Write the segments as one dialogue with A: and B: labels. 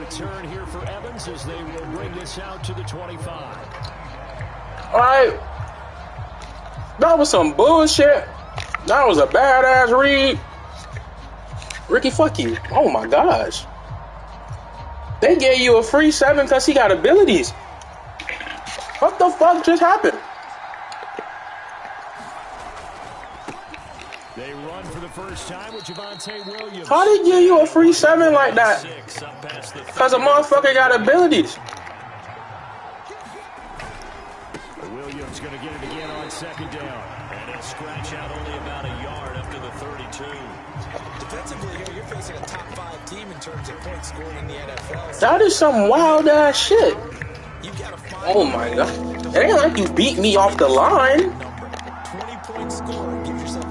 A: return here for Evans as they will bring this out to the 25.
B: All right. That was some bullshit. That was a badass read. Ricky, fuck you. Oh my gosh. They gave you a free 7 because he got abilities. What the fuck just happened?
A: They run for the first time with Javonte Williams.
B: How they give you a free 7 like that? Because a motherfucker got abilities.
A: Williams going to get it again on second down. And he'll scratch out only about a yard up to the 32.
C: Defensively here, you're facing a top 5 team in terms of points scored in the NFL.
B: That is some wild ass shit. Oh my god. It ain't like you beat me off the line.
C: 20-point score. Give yourself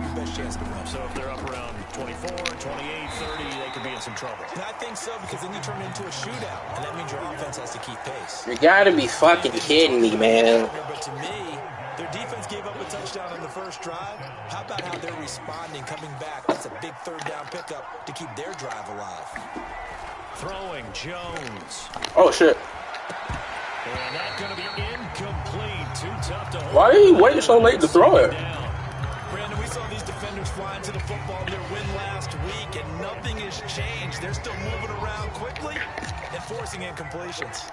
C: your best chance to win.
A: So if they're up around 24, 28, 30, they could be in some trouble.
C: And I think so, because then you turn it into a shootout, and that means your offense has to keep pace.
B: You gotta be fucking kidding me, man.
C: But to me, their defense gave up a touchdown on the first drive. How about how they're responding, coming back? That's a big third down pickup to keep their drive alive.
A: Throwing Jones.
B: Oh shit.
A: And that's going to be incomplete. Too tough to hold.
B: Why did he wait so late to throw it?
C: Brandon, we saw these defenders flying to the football in their win last week, and nothing has changed. They're still moving around quickly and forcing incompletions.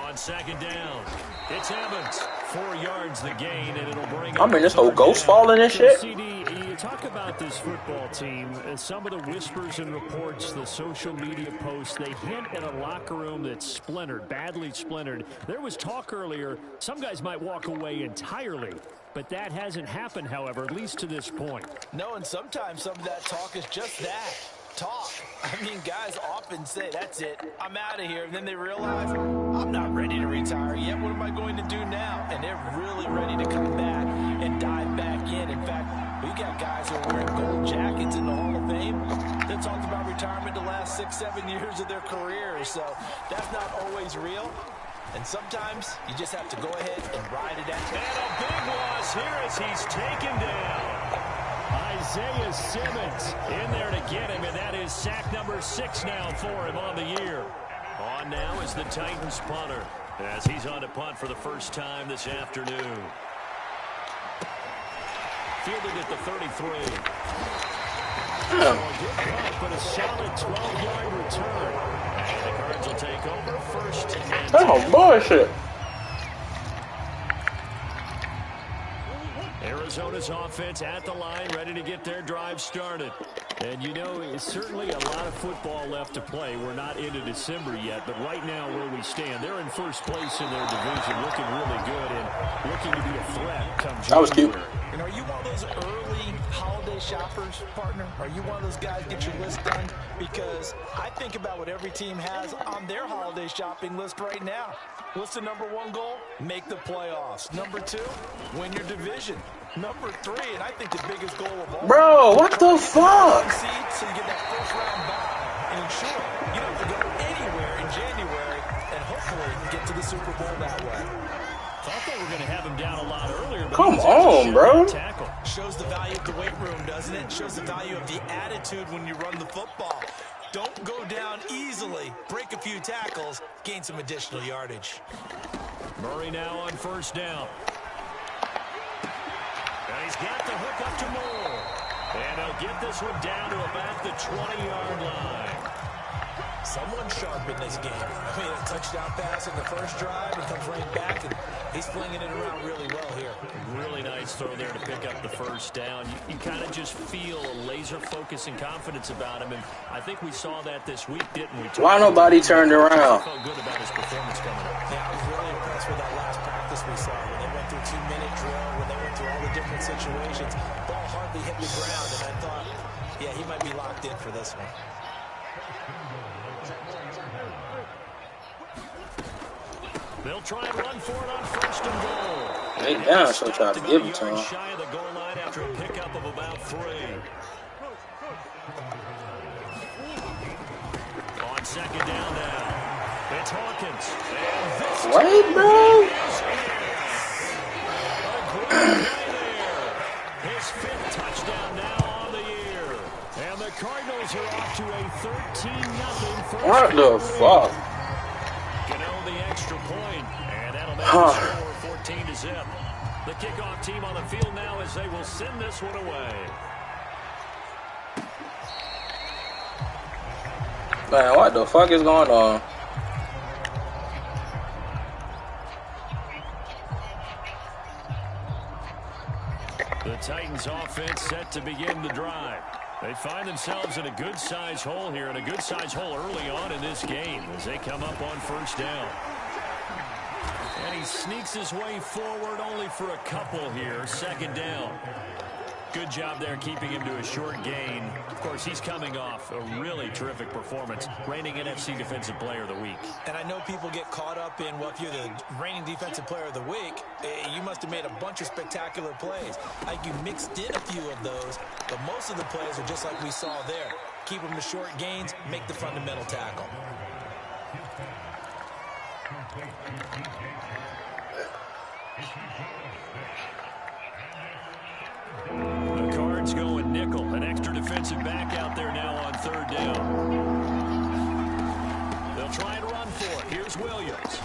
A: On second down, it's Evans. 4 yards the gain, and it'll bring.
B: I mean, this whole ghost falling and shit.
A: CD, you talk about this football team. Some of the whispers and reports, the social media posts, they hint at a locker room that's splintered, badly splintered. There was talk earlier. Some guys might walk away entirely. But that hasn't happened, however, at least to this point.
C: No, and sometimes some of that talk is just that. Talk. I mean, guys often say, that's it, I'm out of here. And then they realize, I'm not ready to retire yet. What am I going to do now? And they're really ready to come back and dive back in. In fact, we got guys who are wearing gold jackets in the Hall of Fame that talked about retirement the last 6-7 years of their careers. So that's not always real. And sometimes you just have to go ahead and ride it out.
A: And a big loss here as he's taken down. Isaiah Simmons in there to get him, and that is sack number 6 now for him on the year. On now is the Titans punter as he's on to punt for the first time this afternoon. Fielded at the 33.
B: Oh.
A: Good punt, but a solid 12-yard return. And the Cards will take over first and 10.
B: Oh, bullshit.
A: Arizona's offense at the line, ready to get their drive started. And you know, it's certainly a lot of football left to play. We're not into December yet, but right now where we stand, they're in first place in their division, looking really good and looking to be a threat come January.
B: That was cute.
C: And are you one of those early holiday shoppers, partner? Are you one of those guys get your list done? Because I think about what every team has on their holiday shopping list right now. What's the number 1 goal? Make the playoffs. Number 2, win your division. Number 3, and I think the biggest goal of all.
B: Bro, what the fuck?
C: So you get that first round bye and ensure you don't have to go anywhere in January and hopefully get to the Super Bowl that way.
A: Thought they were going to have him down a lot earlier. But
B: come on, bro.
A: Tackle.
C: Shows the value of the weight room, doesn't it? Shows the value of the attitude when you run the football. Don't go down easily. Break a few tackles. Gain some additional yardage.
A: Murray now on first down. And he's got the hook up to Moore. And he'll get this one down to about the 20-yard line.
C: Someone sharp in this game. I mean, a touchdown pass in the first drive and comes right back, and he's flinging it around really well here.
A: Really nice throw there to pick up the first down. You kind of just feel a laser focus and confidence about him, and I think we saw that this week, didn't we?
B: Why nobody turned around?
A: Felt good about his performance coming up.
C: Yeah, I was really impressed with that last practice we saw when they went through 2-minute drill, when they went through all the different situations. Ball hardly hit the ground, and I thought, yeah, he might be locked in for this one.
A: They'll try and run for it on first and goal.
B: They down, so try to give it to him.
A: Shy of the goal line after a pickup of about 3. On second down now, it's Hawkins. And this
B: Wait, bro.
A: a great play there. His 5th touchdown now on the year. 13-0.
B: What the fuck?
A: Gano the extra point, and that'll make the score 14-0. The kickoff team on the field now as they will send this one away.
B: Man, what the fuck is going on?
A: The Titans offense set to begin the drive. They find themselves in a good-sized hole here, and a good-sized hole early on in this game as they come up on first down. And he sneaks his way forward only for a couple here, second down. Good job there keeping him to a short gain. Of course, he's coming off a really terrific performance, reigning NFC Defensive Player of the Week.
C: And I know people get caught up in, well, if you're the reigning Defensive Player of the Week, you must have made a bunch of spectacular plays. Like you mixed in a few of those, but most of the plays are just like we saw there. Keep them to short gains, make the fundamental tackle.
A: The Cards going nickel. An extra defensive back out there now on third down. They'll try and run for it. Here's Williams.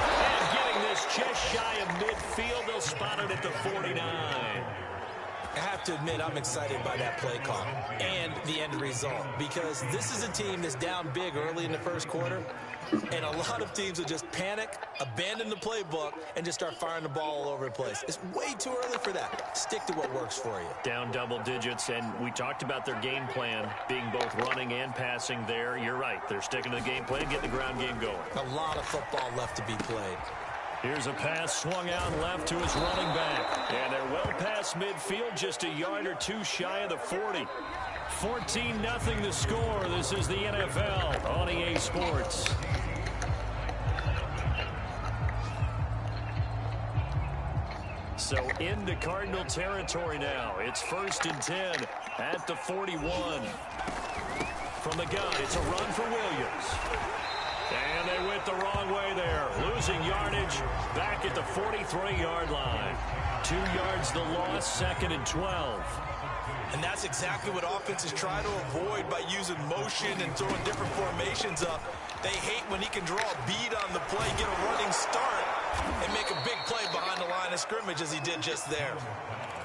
A: And getting this just shy of midfield. They'll spot it at the 49.
C: I have to admit, I'm excited by that play call and the end result, because this is a team that's down big early in the first quarter, and a lot of teams will just panic, abandon the playbook, and just start firing the ball all over the place. It's way too early for that. Stick to what works for you.
A: Down double digits, and we talked about their game plan being both running and passing there. You're right. They're sticking to the game plan, getting the ground game going.
C: A lot of football left to be played.
A: Here's a pass swung out left to his running back. And they're well past midfield, just a yard or two shy of the 40. 14-0 the score. This is the NFL on EA Sports. So into Cardinal territory now. It's 1st and 10 at the 41. From the gun, it's a run for Williams. And they went the wrong way there. Losing yardage back at the 43-yard line. 2 yards the loss, 2nd and 12.
C: And that's exactly what offenses try to avoid by using motion and throwing different formations up. They hate when he can draw a bead on the play, get a running start, and make a big play behind the line of scrimmage as he did just there.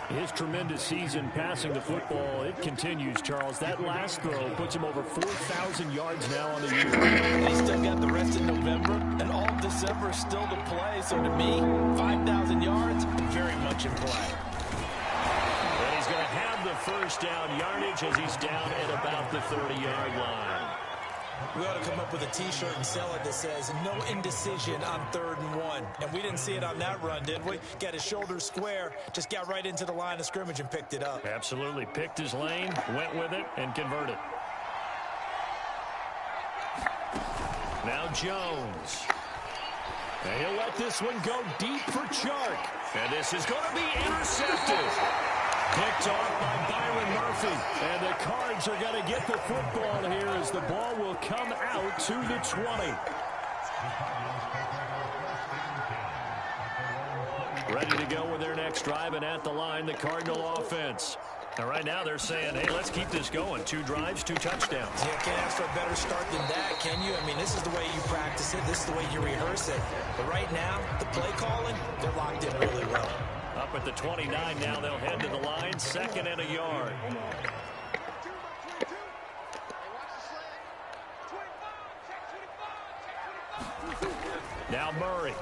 A: His tremendous season passing the football, it continues, Charles. That last throw puts him over 4,000 yards now on the year.
C: And he's still got the rest of November, and all of December is still to play. So to me, 5,000 yards, very much in play.
A: And he's going to have the first down yardage as he's down at about the 30-yard line.
C: We ought to come up with a T-shirt and sell it that says, no indecision on 3rd and 1. And we didn't see it on that run, did we? Got his shoulders square, just got right into the line of scrimmage and picked it up.
A: Absolutely. Picked his lane, went with it, and converted. Now Jones. And he'll let this one go deep for Chark. And this is going to be intercepted. Picked off by Byron Murphy. And the Cards are going to get the football here as the ball will come out to the 20. Ready to go with their next drive, and at the line, the Cardinal offense. And right now they're saying, hey, let's keep this going. 2 drives, 2 touchdowns.
C: Yeah, can't ask for a better start than that, can you? I mean, this is the way you practice it. This is the way you rehearse it. But right now, the play calling, they're locked in really well.
A: Up at the 29 now, they'll head to the line, 2nd and a yard. Now Murray.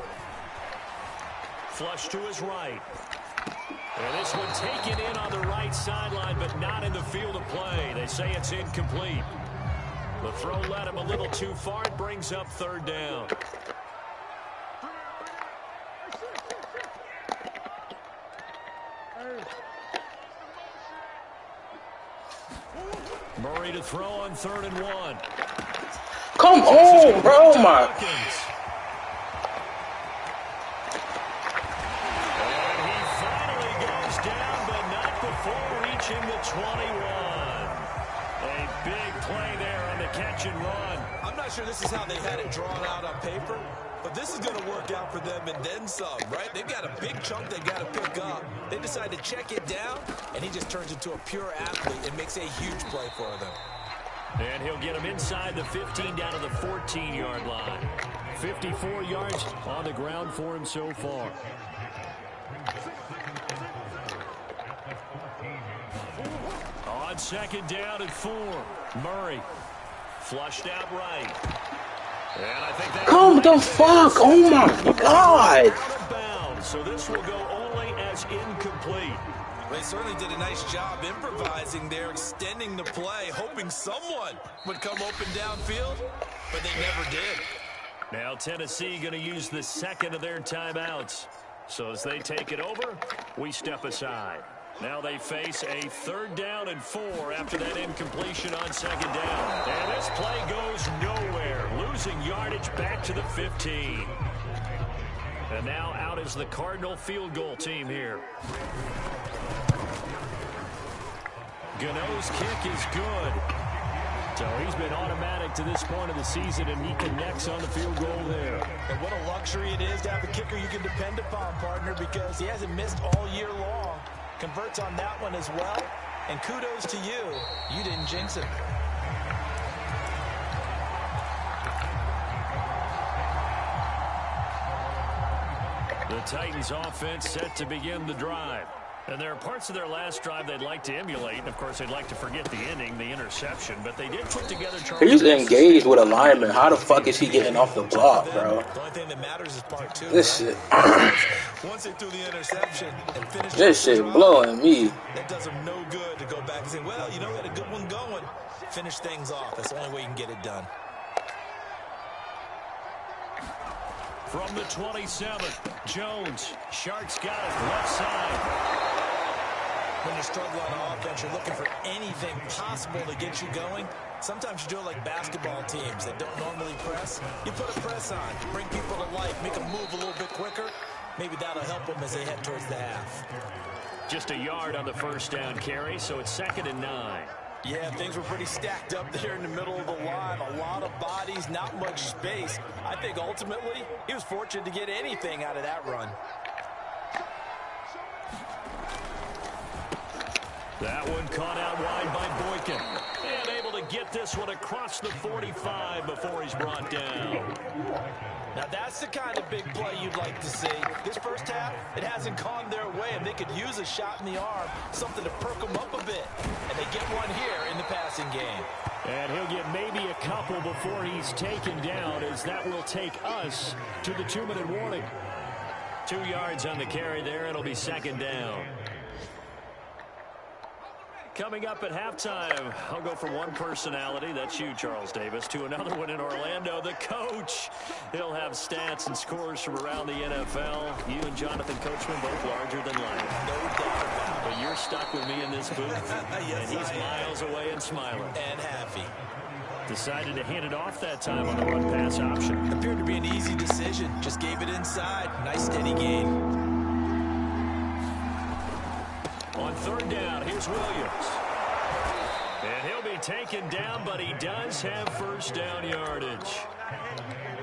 A: Flush to his right. And this one taken in on the right sideline, but not in the field of play. They say it's incomplete. The throw led him a little too far. It brings up 3rd down. Murray to throw on 3rd and 1.
B: Come on, bro, my.
A: And he finally goes down, but not before reaching the 21. A big play there on the catch and run.
C: I'm not sure this is how they had it drawn out on paper, but But this is going to work out for them and then some, right? They've got a big chunk they got to pick up. They decide to check it down, and he just turns into a pure athlete and makes a huge play for them.
A: And he'll get him inside the 15 down to the 14-yard line. 54 yards on the ground for him so far. On second down and 4, Murray flushed out right. And I think that
B: Come the fuck! Oh my God!
A: Out of bounds, so this will go only as incomplete.
C: They certainly did a nice job improvising there, extending the play, hoping someone would come open downfield, but they never did.
A: Now Tennessee going to use the second of their timeouts. So as they take it over, we step aside. Now they face a 3rd down and 4 after that incompletion on second down. And this play goes nowhere, losing yardage back to the 15. And now out is the Cardinal field goal team here. Gano's kick is good. So he's been automatic to this point of the season, and he connects on the field goal there.
C: And what a luxury it is to have a kicker you can depend upon, partner, because he hasn't missed all year long. Converts on that one as well. And kudos to you. You didn't jinx it.
A: The Titans offense set to begin the drive. And there are parts of their last drive they'd like to emulate. Of course, they'd like to forget the ending, the interception. But they did put together Charles.
B: He's engaged with a lineman. How the fuck is he getting off the block, bro?
C: The only thing that matters is part 2.
B: This shit.
C: Once they threw the interception and finished
B: This shit blowing me.
C: That does them no good to go back and say, well, you know, we had a good one going. Finish things off. That's the only way you can get it done.
A: From the 27, Jones. Sharks got it left side.
C: When you're struggling on offense, you're looking for anything possible to get you going. Sometimes you do it like basketball teams that don't normally press. You put a press on, bring people to life, make them move a little bit quicker. Maybe that'll help them as they head towards the half.
A: Just a yard on the first down carry, so it's 2nd and 9.
C: Yeah, things were pretty stacked up there in the middle of the line. A lot of bodies, not much space. I think ultimately he was fortunate to get anything out of that run.
A: That one caught out wide by Boykin. And able to get this one across the 45 before he's brought down.
C: Now that's the kind of big play you'd like to see. This first half, it hasn't gone their way, and they could use a shot in the arm, something to perk them up a bit. And they get one here in the passing game.
A: And he'll get maybe a couple before he's taken down, as that will take us to the 2-minute warning. 2 yards on the carry there. It'll be 2nd down. Coming up at halftime, I'll go from one personality, that's you, Charles Davis, to another one in Orlando, the coach. He'll have stats and scores from around the NFL. You and Jonathan Coachman, both larger than life.
C: No doubt about it.
A: But you're stuck with me in this booth,
C: Yes,
A: and he's miles away and smiling.
C: And happy.
A: Decided to hand it off that time on the run-pass option.
C: Appeared to be an easy decision. Just gave it inside. Nice steady gain.
A: On 3rd down, here's Williams. And he'll be taken down, but he does have first down yardage.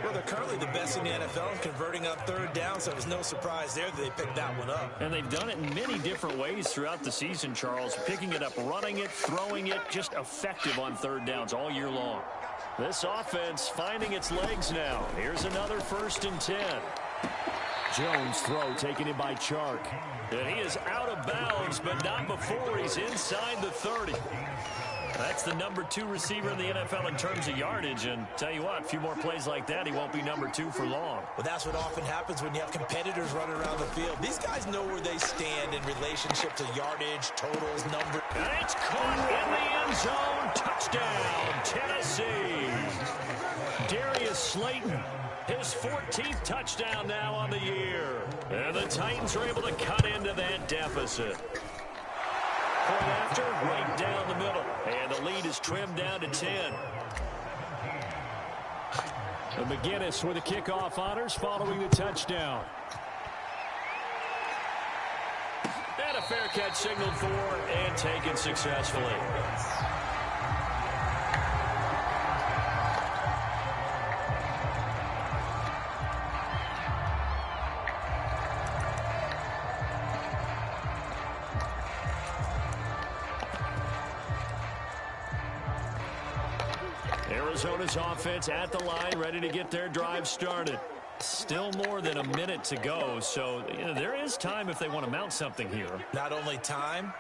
C: Well, they're currently the best in the NFL in converting on 3rd down, so it was no surprise there that they picked that one up.
A: And they've done it in many different ways throughout the season, Charles. Picking it up, running it, throwing it, just effective on 3rd downs all year long. This offense finding its legs now. Here's another 1st and 10. Jones throw taken in by Chark. And he is out of bounds, but not before he's inside the 30. That's the number 2 receiver in the NFL in terms of yardage. And tell you what, a few more plays like that, he won't be number 2 for long.
C: Well, that's what often happens when you have competitors running around the field. These guys know where they stand in relationship to yardage, totals, number.
A: And it's caught in the end zone. Touchdown, Tennessee. Darius Slayton. His 14th touchdown now on the year. And the Titans are able to cut into that deficit. Point after, right down the middle. And the lead is trimmed down to 10. And McGinnis with the kickoff honors following the touchdown. And a fair catch signaled for and taken successfully. Arizona's offense at the line, ready to get their drive started. Still more than a minute to go, so there is time if they want to mount something here.
C: Not only time,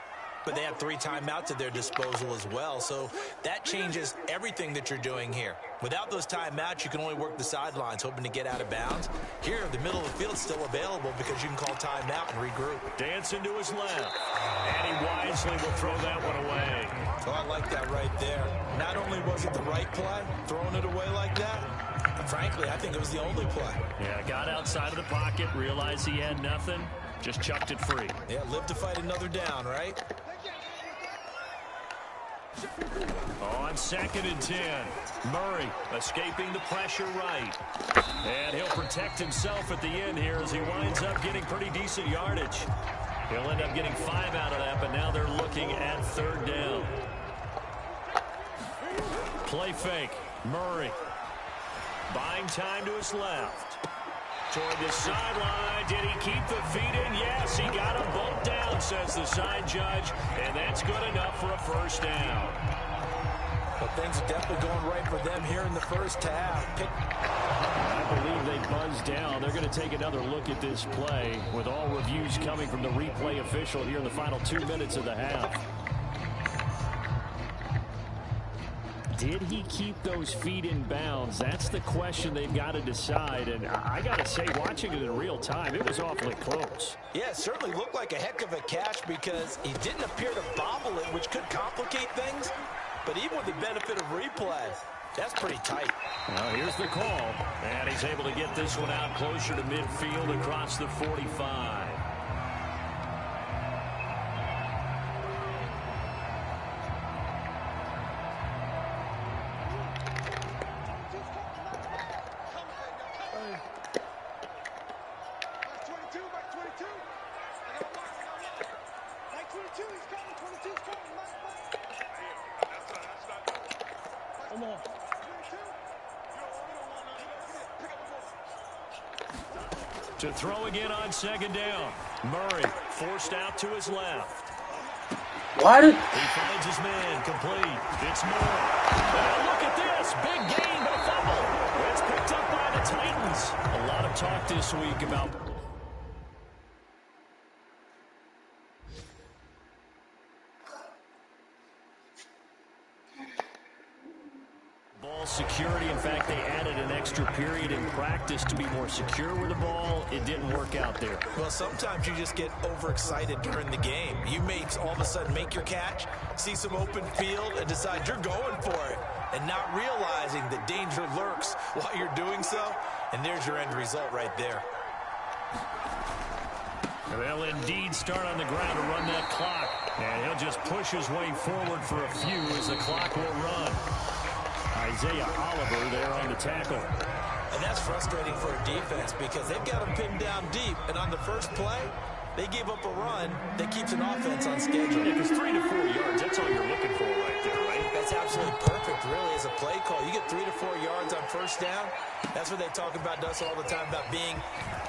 C: but they have 3 timeouts at their disposal as well, so that changes everything that you're doing here. Without those timeouts, you can only work the sidelines, hoping to get out of bounds. Here, the middle of the field is still available because you can call timeout and regroup.
A: Dancing to his left, and he wisely will throw that one away.
C: Oh, I like that right there. Not only was it the right play, throwing it away like that, frankly, I think it was the only play.
A: Yeah, got outside of the pocket, realized he had nothing, just chucked it free.
C: Yeah, live to fight another down, right?
A: On 2nd and 10, Murray escaping the pressure right. And he'll protect himself at the end here as he winds up getting pretty decent yardage. He'll end up getting 5 out of that, but now they're looking at 3rd down. Play fake, Murray. Buying time to his left. Toward the sideline. Did he keep the feet in? Yes, he got them both down, says the side judge. And that's good enough for a 1st down.
C: Well, things are definitely going right for them here in the first half.
A: I believe they buzzed down. They're going to take another look at this play with all reviews coming from the replay official here in the final 2 minutes of the half. Did he keep those feet in bounds? That's the question they've got to decide. And I got to say, watching it in real time, it was awfully close.
C: Yeah, it certainly looked like a heck of a catch because he didn't appear to bobble it, which could complicate things. But even with the benefit of replay, that's pretty tight.
A: Well, here's the call. And he's able to get this one out closer to midfield across the 45. To throw again on 2nd down. Murray forced out to his left.
B: Why did...
A: He finds his man complete. It's Moore. Now look at this. Big gain, but a fumble. It's picked up by the Titans. A lot of talk this week about... security. In fact, they added an extra period in practice to be more secure with the ball. It didn't work out there.
C: Well, sometimes you just get overexcited during the game. You may all of a sudden make your catch, see some open field, and decide you're going for it, and not realizing the danger lurks while you're doing so. And there's your end result right there.
A: They'll indeed start on the ground to run that clock. And he'll just push his way forward for a few as the clock will run. Isaiah Oliver there on the tackle.
C: And that's frustrating for a defense because they've got him pinned down deep. And on the first play, they give up a run that keeps an offense on schedule.
A: Yeah, because 3 to 4 yards, that's all you're looking for right there, right?
C: That's absolutely perfect, really, as a play call. You get 3 to 4 yards on 1st down. That's what they talk about us all the time, about being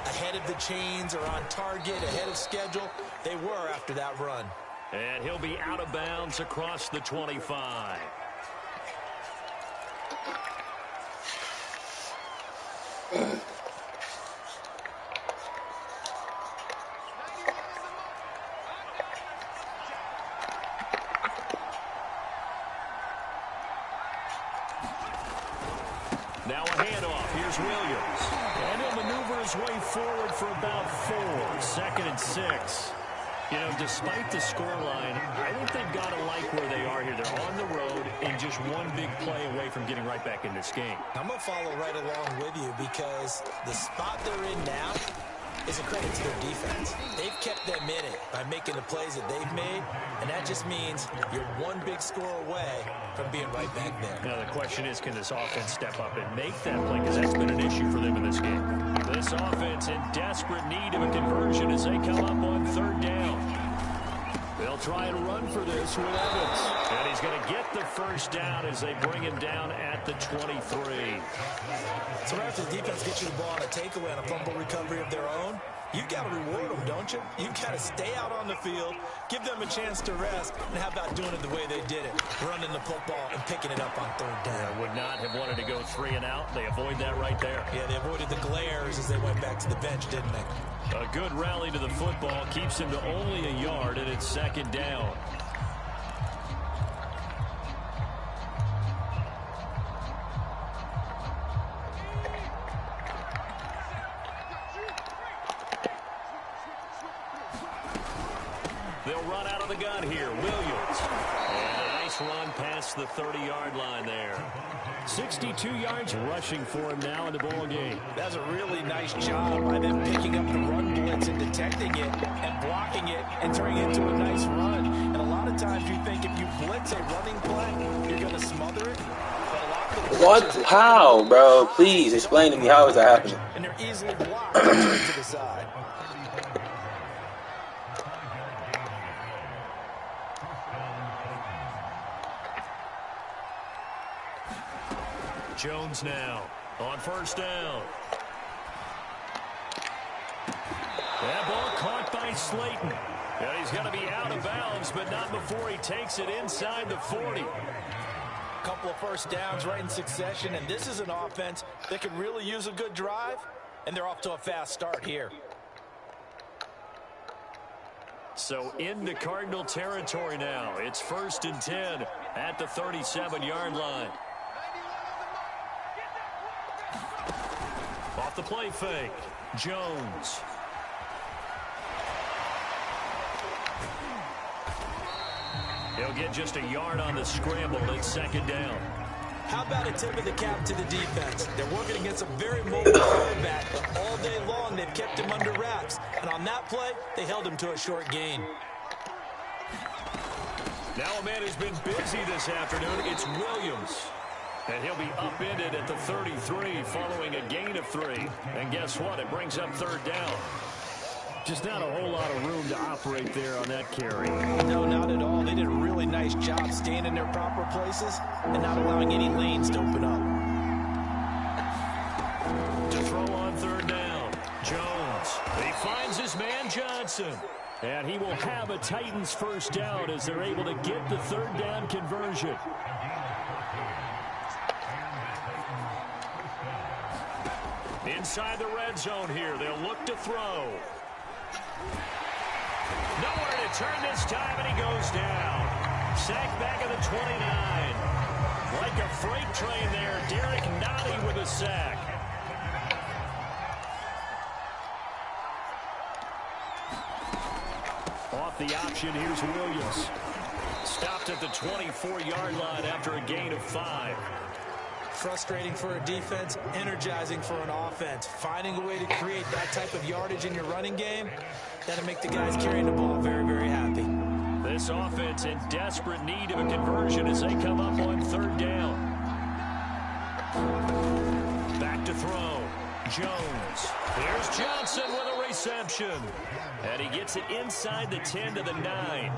C: ahead of the chains or on target, ahead of schedule. They were after that run.
A: And he'll be out of bounds across the 25. Now a handoff. Here's Williams. And he'll maneuver his way forward for about 4. 2nd and 6. You know, despite the scoreline, I think they've got to like where they are here. They're on the road and just one big play away from getting right back in this game.
C: I'm going to follow right along with you because the spot they're in now is a credit to their defense. They've kept them in it by making the plays that they've made, and that just means you're one big score away from being right back there.
A: Now, the question is, can this offense step up and make that play? Because that's been an issue for them in this game. This offense in desperate need of a conversion as they come up on 3rd down. They'll try and run for this with Evans. And he's going to get the first down as they bring him down at the 23.
C: So after the defense gets you the ball on a takeaway on a fumble recovery of their own, you've got to reward them, don't you? You've got to stay out on the field, give them a chance to rest, and how about doing it the way they did it, running the football and picking it up on third down.
A: They would not have wanted to go 3 and out. They avoid that right there.
C: Yeah, they avoided the glares as they went back to the bench, didn't they?
A: A good rally to the football keeps him to only a yard, and it's second down. They'll run out of the gun here. Williams. And a nice run past the 30-yard line there. 62 yards rushing for him now in the ball game.
C: That's a really nice job by them picking up the run blitz and detecting it and blocking it and turning it into a nice run. And a lot of times you think if you blitz a running play, you're going to smother it. But a lot of the
B: What? How, bro? Please explain to me, how is that happening?
C: and they're easily blocked and turned to the side.
A: Jones now on first down. That ball caught by Slayton. And he's going to be out of bounds, but not before he takes it inside the 40.
C: Couple of first downs right in succession, and this is an offense that could really use a good drive, and they're off to a fast start here.
A: So into Cardinal territory now. It's 1st and 10 at the 37-yard line. Off the play fake, Jones. He'll get just a yard on the scramble. It's second down.
C: How about a tip of the cap to the defense? They're working against a very mobile quarterback, but all day long they've kept him under wraps. And on that play, they held him to a short gain.
A: Now a man who's been busy this afternoon, it's Williams. And he'll be upended at the 33 following a gain of 3. And guess what? It brings up third down. Just not a whole lot of room to operate there on that carry.
C: No, not at all. They did a really nice job staying in their proper places and not allowing any lanes to open up.
A: To throw on third down, Jones. He finds his man Johnson. And he will have a Titans first down as they're able to get the third down conversion. Inside the red zone here, they'll look to throw. Nowhere to turn this time, and he goes down. Sacked back at the 29. Like a freight train there, Derek Nottie with a sack. Off the option, here's Williams. Stopped at the 24-yard line after a gain of 5.
C: Frustrating for a defense, energizing for an offense. Finding a way to create that type of yardage in your running game, that'll make the guys carrying the ball very, very happy.
A: This offense in desperate need of a conversion as they come up on third down. Back to throw. Jones. Here's Johnson with a reception. And he gets it inside the 10 to the 9.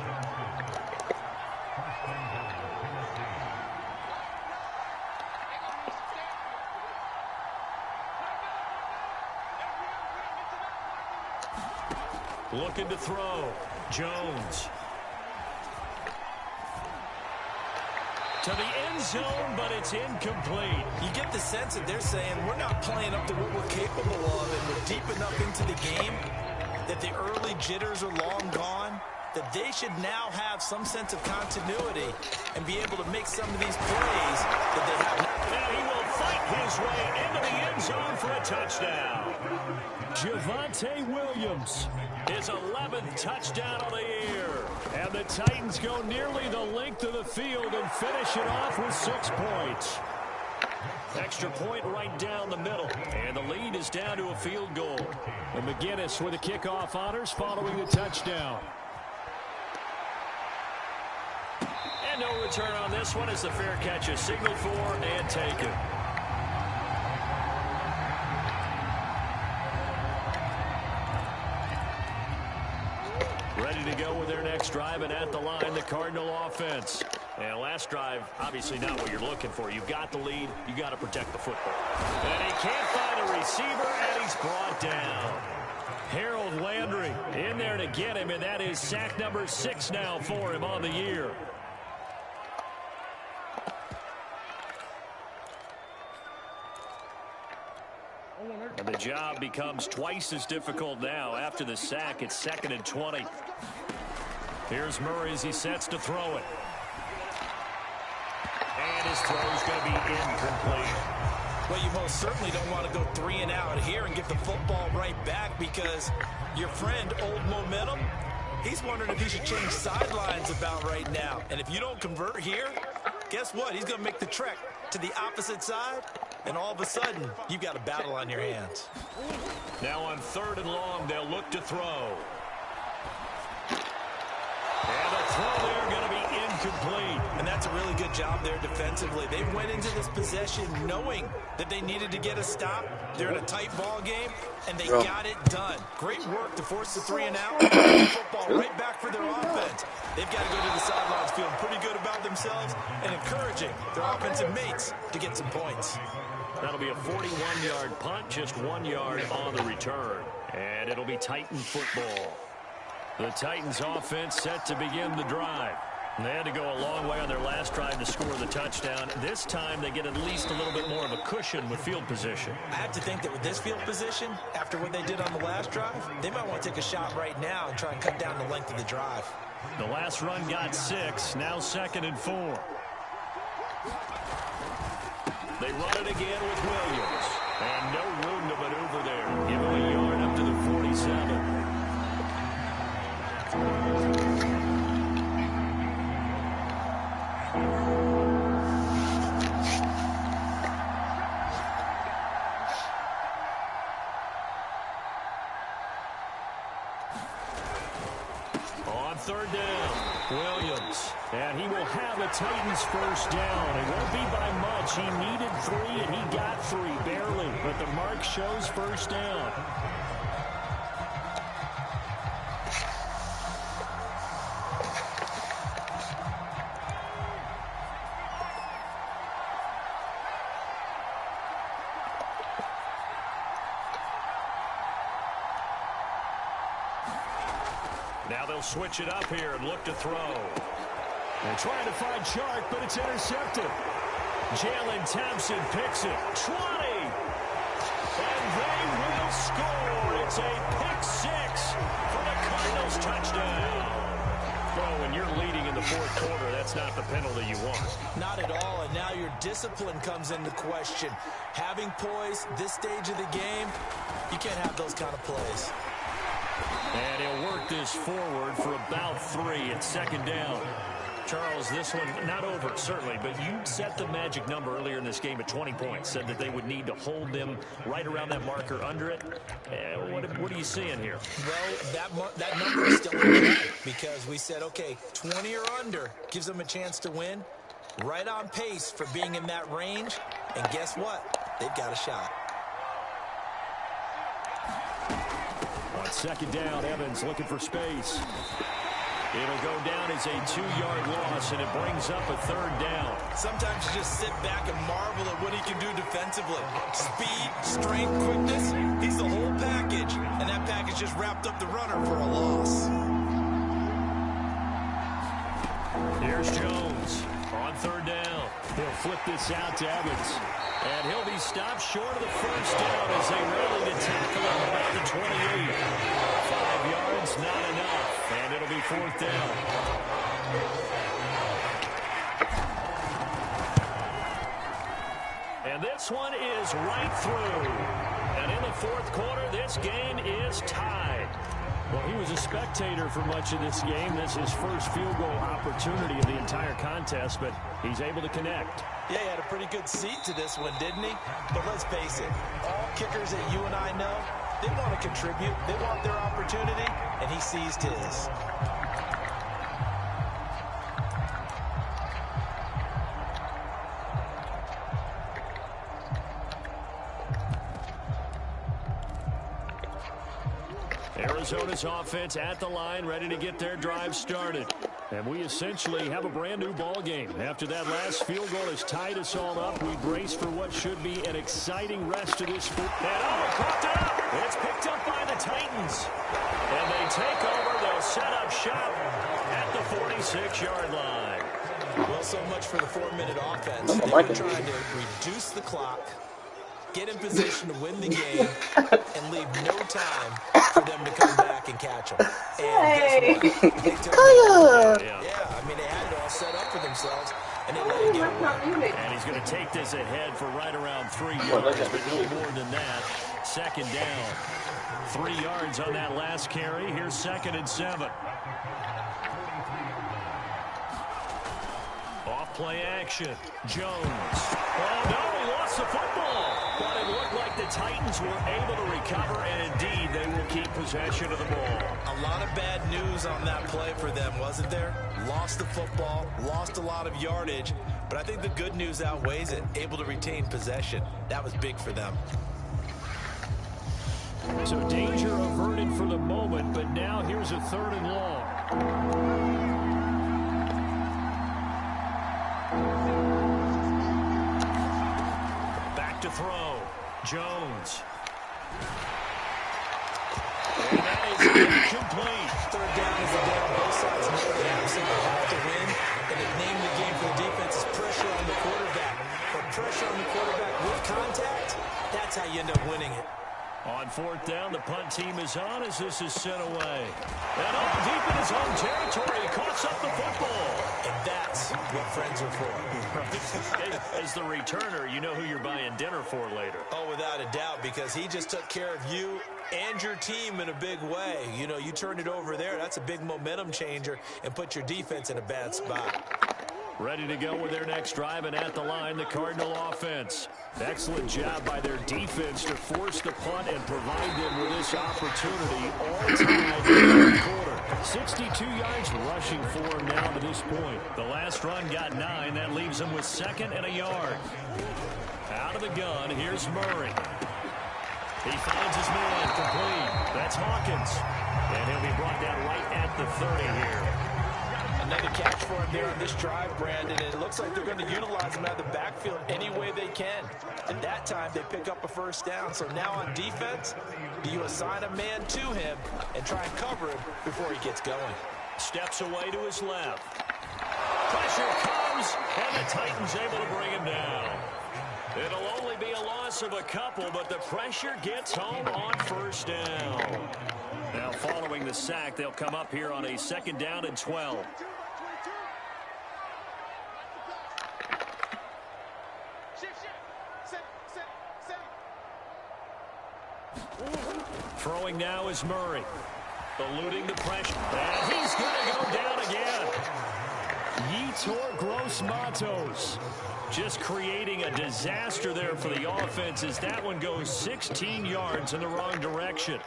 A: Looking to throw. Jones. To the end zone, but it's incomplete.
C: You get the sense that they're saying we're not playing up to what we're capable of, and we're deep enough into the game that the early jitters are long gone, that they should now have some sense of continuity and be able to make some of these plays that they have.
A: And he will fight his way into the end zone for a touchdown. Javonte Williams, his 11th touchdown of the year. And the Titans go nearly the length of the field and finish it off with 6 points. Extra point right down the middle. And the lead is down to a field goal. And McGinnis with the kickoff honors following the touchdown. And no return on this one as the fair catch is signaled for and taken. Ready to go with their next drive, and at the line, the Cardinal offense. And last drive, obviously not what you're looking for. You've got the lead. You got to protect the football. And he can't find a receiver, and he's brought down. Harold Landry in there to get him, and that is sack number 6 now for him on the year. And the job becomes twice as difficult now. After the sack, it's 2nd and 20. Here's Murray as he sets to throw it. And his throw is going to be incomplete.
C: Well, you most certainly don't want to go 3 and out here and get the football right back, because your friend, Old Momentum, he's wondering if he should change sidelines about right now. And if you don't convert here, guess what? He's going to make the trek to the opposite side, and all of a sudden, you've got a battle on your hands.
A: Now on 3rd and long, they'll look to throw. And the throw there going to be incomplete.
C: And that's a really good job there defensively. They went into this possession knowing that they needed to get a stop. They're in a tight ball game, and they got it done. Great work to force the 3 and out. The football right back for their offense. They've got to go to the sidelines feeling pretty good about themselves and encouraging their offensive mates to get some points.
A: That'll be a 41-yard punt, just 1 yard on the return. And it'll be Titan football. The Titans offense set to begin the drive. They had to go a long way on their last drive to score the touchdown. This time they get at least a little bit more of a cushion with field position.
C: I have to think that with this field position, after what they did on the last drive, they might want to take a shot right now and try and cut down the length of the drive.
A: The last run got 6, now 2nd and 4. They run it again with Williams. And no room to maneuver there. Give him a yard up to the 47. On 3rd down, Williams. And he will have a Titans first down. It won't be by much. He needed 3, and he got 3, barely. But the mark shows first down. Now they'll switch it up here and look to throw. They're trying to find Chark, but it's intercepted. Jalen Thompson picks it. 20! And they will score. It's a pick 6 for the Cardinals touchdown. Well, when you're leading in the 4th quarter, that's not the penalty you want.
C: Not at all, and now your discipline comes into question. Having poise this stage of the game, you can't have those kind of plays.
A: And he'll work this forward for about 3 at 2nd down. Charles, this one not over, certainly, but you set the magic number earlier in this game at 20 points, said that they would need to hold them right around that marker under it. What are you seeing here?
C: Well, that number is still in play because we said, okay, 20 or under gives them a chance to win. Right on pace for being in that range, and guess what? They've got a shot.
A: On 2nd down, Evans looking for space. It'll go down as a 2-yard loss, and it brings up a 3rd down.
C: Sometimes you just sit back and marvel at what he can do defensively. Speed, strength, quickness, he's the whole package. And that package just wrapped up the runner for a loss.
A: Here's Jones on 3rd down. He'll flip this out to Evans. And he'll be stopped short of the first down as they rally to tackle him about the 28. 5 yards, not enough. And it'll be 4th down. And this one is right through. And in the 4th quarter, this game is tied. Well, he was a spectator for much of this game. This is his first field goal opportunity of the entire contest, but he's able to connect.
C: Yeah, he had a pretty good seat to this one, didn't he? But let's face it, all kickers that you and I know, they want to contribute. They want their opportunity, and he seized his.
A: Arizona's offense at the line, ready to get their drive started. And we essentially have a brand new ball game. After that last field goal has tied us all up, we brace for what should be an exciting rest of this football. And popped it up. It's picked up by the Titans. And they take over. They'll set up shop at the 46-yard line.
C: Well, so much for the 4-minute offense. They were trying to reduce the clock, get in position to win the game, and leave no time for them to come back and catch them. And guess what? They took yeah, I mean, they had it all set up for themselves, and they let it get away.
A: And he's going to take this ahead for right around 3 yards, but no more than that. Second down. 3 yards on that last carry. Here's 2nd and 7. Off-play action. Jones. Oh, no, he lost the football. But it looked like the Titans were able to recover, and indeed, they will keep possession of the ball.
C: A lot of bad news on that play for them, wasn't there? Lost the football, lost a lot of yardage, but I think the good news outweighs it. Able to retain possession. That was big for them.
A: So danger averted for the moment, but now here's a 3rd and long. Back to throw. Jones. And that is incomplete.
C: 3rd down is a down. Both sides know they absolutely have to win. And the name of the game for the defense is pressure on the quarterback. But pressure on the quarterback with contact, that's how you end up winning it.
A: On 4th down, the punt team is on as this is sent away. And all deep in his own territory, he coughs up the football.
C: And that's what friends are for.
A: As the returner, you know who you're buying dinner for later.
C: Oh, without a doubt, because he just took care of you and your team in a big way. You know, you turned it over there. That's a big momentum changer and put your defense in a bad spot.
A: Ready to go with their next drive, and at the line, the Cardinal offense. Excellent job by their defense to force the punt and provide them with this opportunity all tied in the 3rd quarter. 62 yards rushing for him now to this point. The last run got 9. That leaves him with 2nd and a yard. Out of the gun, here's Murray. He finds his man complete. That's Hawkins. And he'll be brought down right at the 30 here.
C: Another catch for him there on this drive, Brandon. And it looks like they're going to utilize him out of the backfield any way they can. And that time, they pick up a 1st down. So now on defense, do you assign a man to him and try and cover him before he gets going?
A: Steps away to his left. Pressure comes, and the Titans able to bring him down. It'll only be a loss of a couple, but the pressure gets home on 1st down. Now following the sack, they'll come up here on a 2nd down and 12. Throwing now is Murray. Eluding the pressure. And he's going to go down again. Yetur Gross-Matos just creating a disaster there for the offense as that one goes 16 yards in the wrong direction.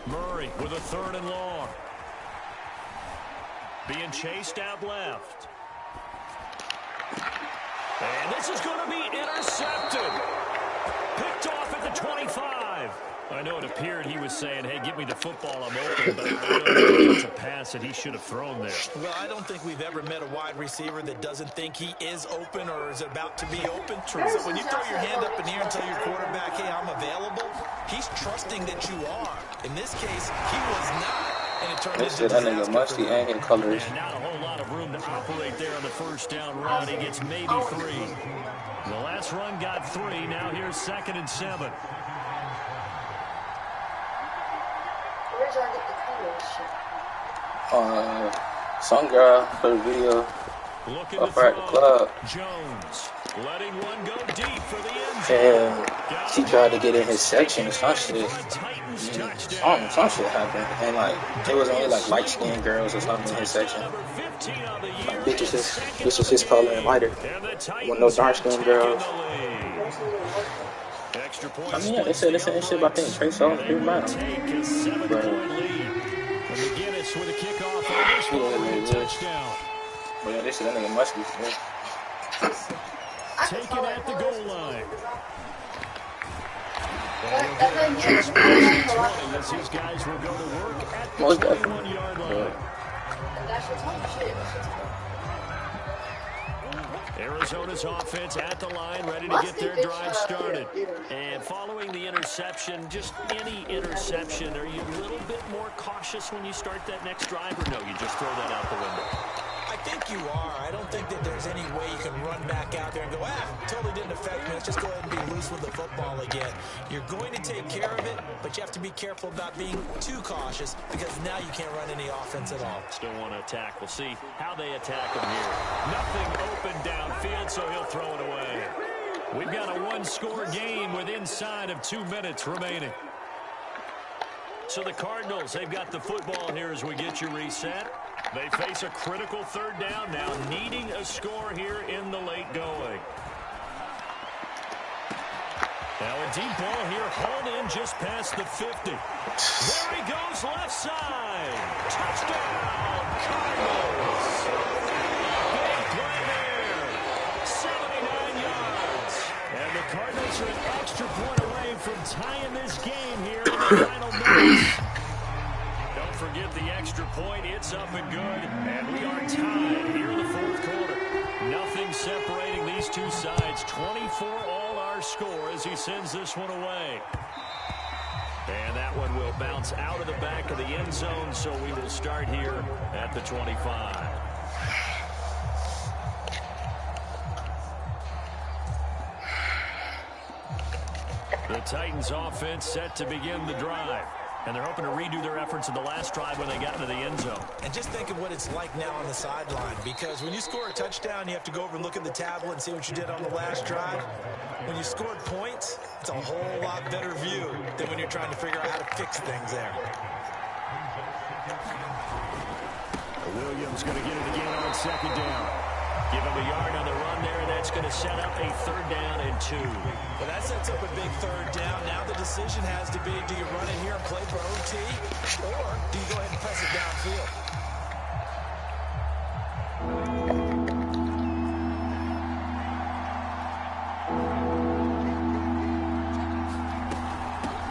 A: Murray with a 3rd and long. Being chased out left. And this is going to be intercepted. Picked off at the 25. I know it appeared he was saying, hey, give me the football, I'm open, but I don't think it's a pass that he should have thrown there.
C: Well, I don't think we've ever met a wide receiver that doesn't think he is open or is about to be open. So when you throw your hand up in the air and tell your quarterback, hey, I'm available, he's trusting that you are. In this case, he was not. And it turned into
B: that nigga musty and in colors.
A: And not a whole lot of room to operate there on the 1st down run. He gets maybe 3. The last run got 3. Now here's 2nd and 7.
D: Where's I get the colors?
B: Some girl for the video up at the club.
A: Jones letting one go deep for the end
B: zone. And she tried to get in his section or some shit. Some shit happened. And like it was only like light skinned girls or something in his section. Like, this was his color and lighter. With no dark skinned girls. I mean, yeah, they said this shit about being Trey Songz pretty much. But yeah, they said that nigga musty.
A: taken at the goal line. As these guys will go to work at the 21-yard line. Arizona's offense at the line, ready to get their drive started. And following the interception, just any interception, are you a little bit more cautious when you start that next drive, or no, you just throw that out the window?
C: I think you are. I don't think that there's any way you can run back out there and go, totally didn't affect me. Let's just go ahead and be loose with the football again. You're going to take care of it, but you have to be careful about being too cautious because now you can't run any offense at all.
A: Still want to attack. We'll see how they attack him here. Nothing open downfield, so he'll throw it away. We've got a one-score game with inside of 2 minutes remaining. So the Cardinals, they've got the football here as we get you reset. They face a critical third down now, needing a score here in the late going. Now a deep ball here, hauled in just past the 50. There he goes, left side. Touchdown, Cardinals. Big play there, 79 yards. And the Cardinals are an extra point away from tying this game here in the final minutes. Don't forget the extra point. It's up and good. And we are tied here in the fourth quarter. Nothing separating these two sides. 24 all our score as he sends this one away. And that one will bounce out of the back of the end zone, so we will start here at the 25. The Titans offense set to begin the drive. And they're hoping to redo their efforts in the last drive when they got into the end zone.
C: And just think of what it's like now on the sideline, because when you score a touchdown, you have to go over and look at the tablet and see what you did on the last drive. When you scored points, it's a whole lot better view than when you're trying to figure out how to fix things there.
A: Williams going to get it again on second down. Give him a yard on the run there, and that's going to set up a third down and 2.
C: Well, that sets up a big third down. Now the decision has to be, do you run it here and play for OT, or do you go ahead and press it downfield?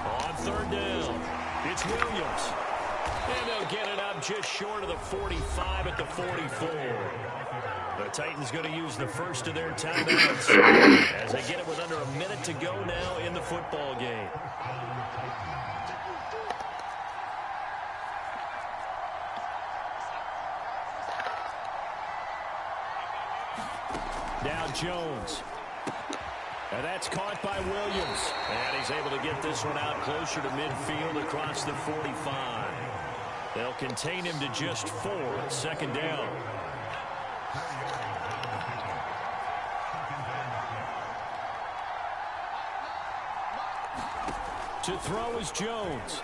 A: On third down, it's Williams. And they'll get it up just short of the 45 at the 44. The Titans going to use the first of their timeouts as they get it with under a minute to go now in the football game. Now Jones. And that's caught by Williams. And he's able to get this one out closer to midfield across the 45. They'll contain him to just 4, second down. To throw is Jones.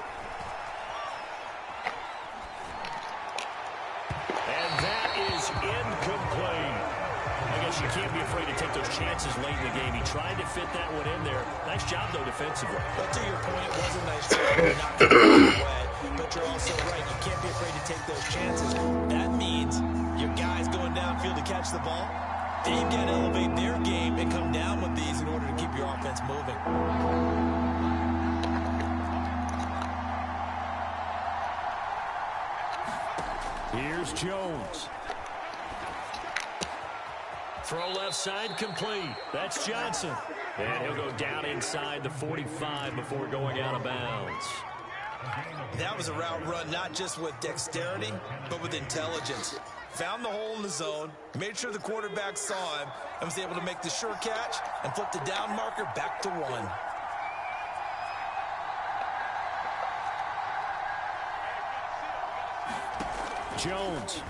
A: And that is incomplete. I guess you can't be afraid to take those chances late in the game. He tried to fit that one in there. Nice job, though, defensively.
C: But to your point, it was a nice job. You're not going to away. But you're also right. You can't be afraid to take those chances. That means your guys going downfield to catch the ball, they've got to elevate their game and come down with these in order to keep your offense moving.
A: Here's Jones. Throw left side complete. That's Johnson. And he'll go down inside the 45 before going out of bounds.
C: That was a route run not just with dexterity, but with intelligence. Found the hole in the zone, made sure the quarterback saw him, and was able to make the short catch and flip the down marker back to 1.
A: Jones.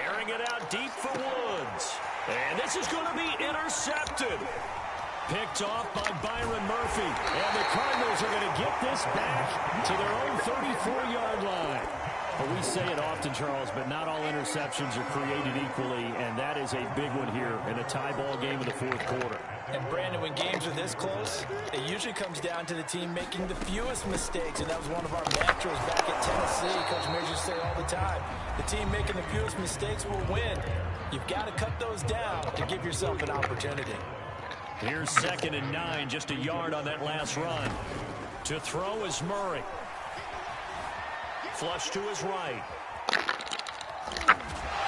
A: Airing it out deep for Woods. And this is going to be intercepted. Picked off by Byron Murphy. And the Cardinals are going to get this back to their own 34-yard line. Well, we say it often, Charles, but not all interceptions are created equally, and that is a big one here in a tie ball game in the fourth quarter.
C: And, Brandon, when games are this close, it usually comes down to the team making the fewest mistakes, and that was one of our mantras back at Tennessee. Coach Mears used to say all the time, the team making the fewest mistakes will win. You've got to cut those down to give yourself an opportunity.
A: Here's 2nd and 9, just a yard on that last run. To throw is Murray. Flush to his right.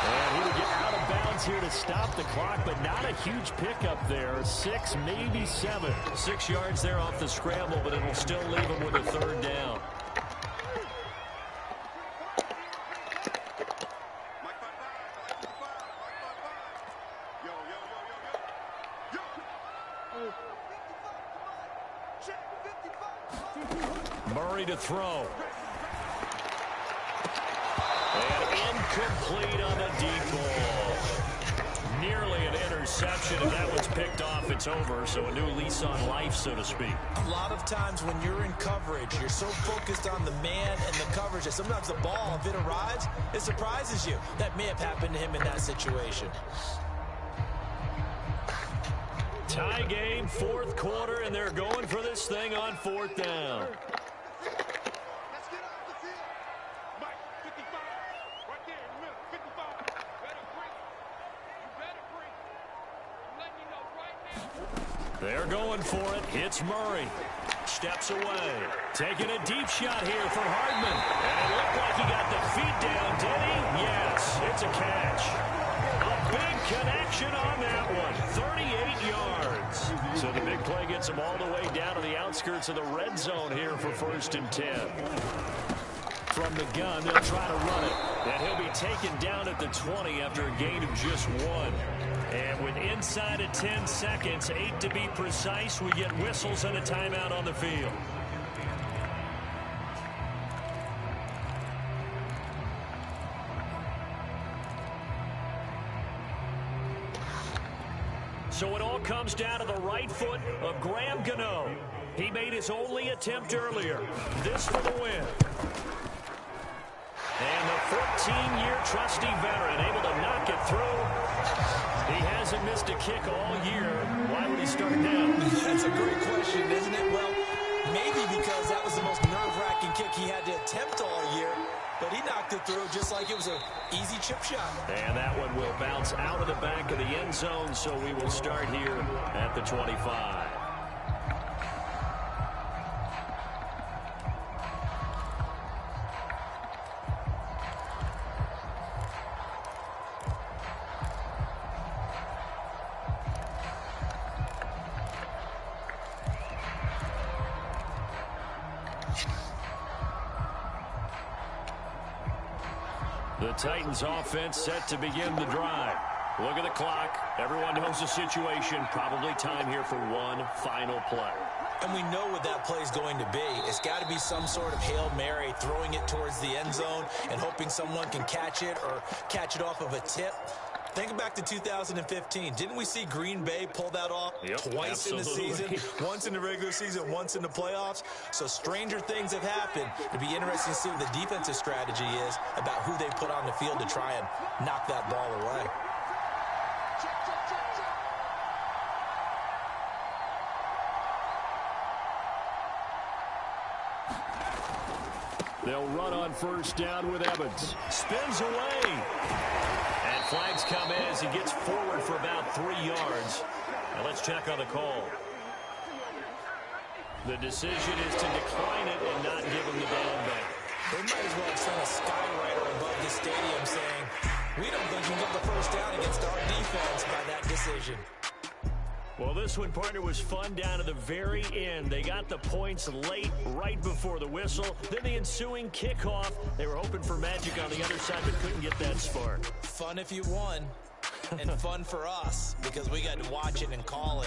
A: And he would get out of bounds here to stop the clock, but not a huge pickup there. 6, maybe 7. 6 yards there off the scramble, but it'll still leave him with a 3rd down. Murray to throw. And incomplete on the deep ball. Nearly an interception, and that one's picked off. It's over, so a new lease on life, so to speak.
C: A lot of times when you're in coverage, you're so focused on the man and the coverage that sometimes the ball, if it arrives, it surprises you. That may have happened to him in that situation.
A: Tie game, fourth quarter, and they're going for this thing on 4th down. They're going for it. It's Murray. Steps away. Taking a deep shot here for Hardman. And it looked like he got the feet down, did he? Yes, it's a catch. A big connection on that one. 38 yards. So the big play gets him all the way down to the outskirts of the red zone here for 1st and 10. From the gun, they'll try to run it. And he'll be taken down at the 20 after a gain of just 1. And with inside of 10 seconds, 8 to be precise, we get whistles and a timeout on the field. So it all comes down to the right foot of Graham Gano. He made his only attempt earlier. This for the win. And the 14-year trusty veteran able to knock it through. He hasn't missed a kick all year. Why would he start now?
C: That's a great question, isn't it? Well, maybe because that was the most nerve-wracking kick he had to attempt all year. But he knocked it through just like it was an easy chip shot.
A: And that one will bounce out of the back of the end zone, so we will start here at the 25. The Titans offense set to begin the drive. Look at the clock. Everyone knows the situation. Probably time here for one final play.
C: And we know what that play is going to be. It's got to be some sort of Hail Mary, throwing it towards the end zone and hoping someone can catch it or catch it off of a tip. Think back to 2015. Didn't we see Green Bay pull that off twice in the season? Once in the regular season, once in the playoffs. So stranger things have happened. It'd be interesting to see what the defensive strategy is about who they put on the field to try and knock that ball away.
A: They'll run on 1st down with Evans. Spins away. And flags come in as he gets forward for about 3 yards. Now let's check on the call. The decision is to decline it and not give him the down back.
C: They might as well have sent a skywriter above the stadium saying, we don't think you can get the 1st down against our defense by that decision.
A: Well, this one, partner, was fun down to the very end. They got the points late, right before the whistle. Then the ensuing kickoff. They were hoping for magic on the other side, but couldn't get that spark.
C: Fun if you won, and fun for us, because we got to watch it and call it.